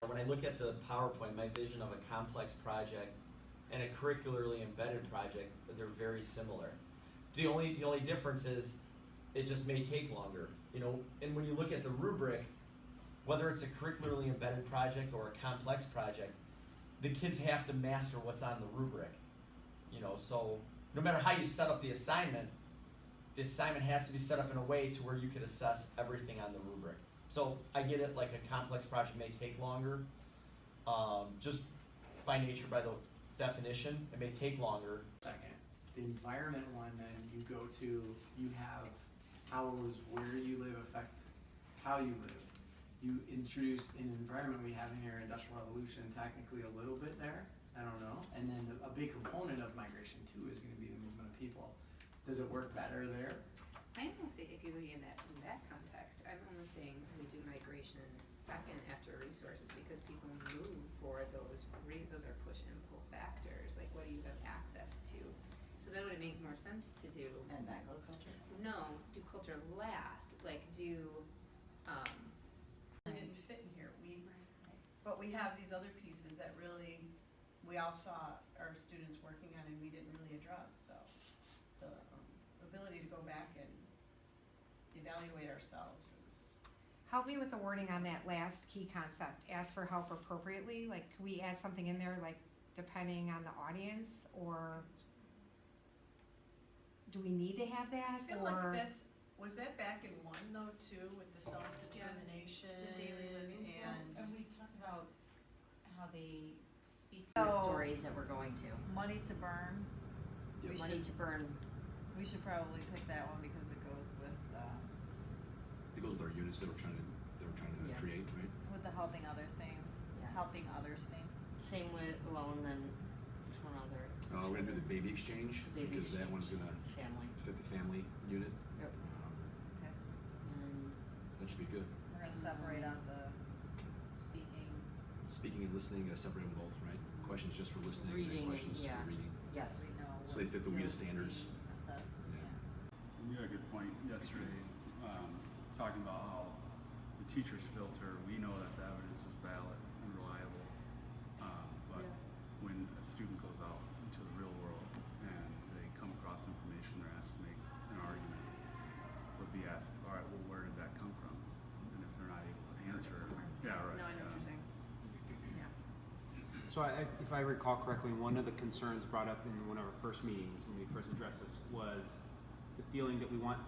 When I look at the PowerPoint, my vision of a complex project and a curricularly embedded project, they're very similar. The only difference is it just may take longer, you know. And when you look at the rubric, whether it's a curricularly embedded project or a complex project, the kids have to master what's on the rubric, you know. So no matter how you set up the assignment has to be set up in a way to where you could assess everything on the rubric. So I get it, like a complex project may take longer, just by nature, by the definition, it may take longer. Second, the environment one, then you go to, you have how where you live affects how you live. You introduce an environment we have in here, Industrial Revolution, technically a little bit there, I don't know. And then a big component of migration too is gonna be the movement of people. Does it work better there? I almost think if you're looking at that in that context, I'm almost saying we do migration second after resources because people move for those are push and pull factors. Like what do you have access to? So then would it make more sense to do? And then go to culture? No, do culture last. Like do. It didn't fit in here. But we have these other pieces that really we all saw our students working on and we didn't really address. So the ability to go back and evaluate ourselves is. Help me with the wording on that last key concept, ask for help appropriately, like, could we add something in there, like, depending on the audience, or do we need to have that, I feel or? like was that back in one though too, with the self-determination the daily living and And we talked about how they speak to So- the stories that we're going to. money to burn? We Money to burn. We should probably pick that one because it goes with It goes with our units that we're trying to Yeah. create, right? the helping other thing, Yeah. helping others thing. Same with, well, and then there's one other. We're gonna do the baby exchange, Baby because that one's gonna Family. fit the family unit. Yep. Okay. And That should be good. We're gonna separate out the speaking. Speaking and listening, gotta separate them both, right? Questions just for listening, and Reading then and- questions yeah. for reading. yes. We know So they what fit the WIDA skills standards. being assessed, Yeah. You had a good point yesterday, talking about how the teachers filter, we know that the evidence is valid and reliable, but when a student goes out into the real world and they come across information, they're asked to make an argument, they'll be asked, all right, well, where did that come from? And if they're not able to answer, yeah, right. No, I know what you're saying. So if I recall correctly, one of the concerns brought up in one of our first meetings when we first addressed this was the feeling that we wanted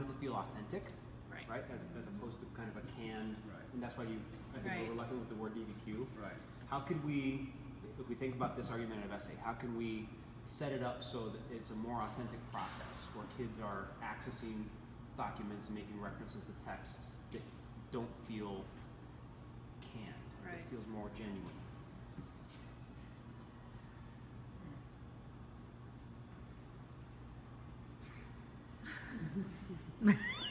to feel authentic, right? As opposed to kind of a canned, Right. and that's why I think Right. we're reluctant with the word DBQ. Right. How could we, if we think about this argument of essay, how can we set it up so that it's a more authentic process where kids are accessing documents and making references to texts that don't feel canned, Right. it feels more genuine.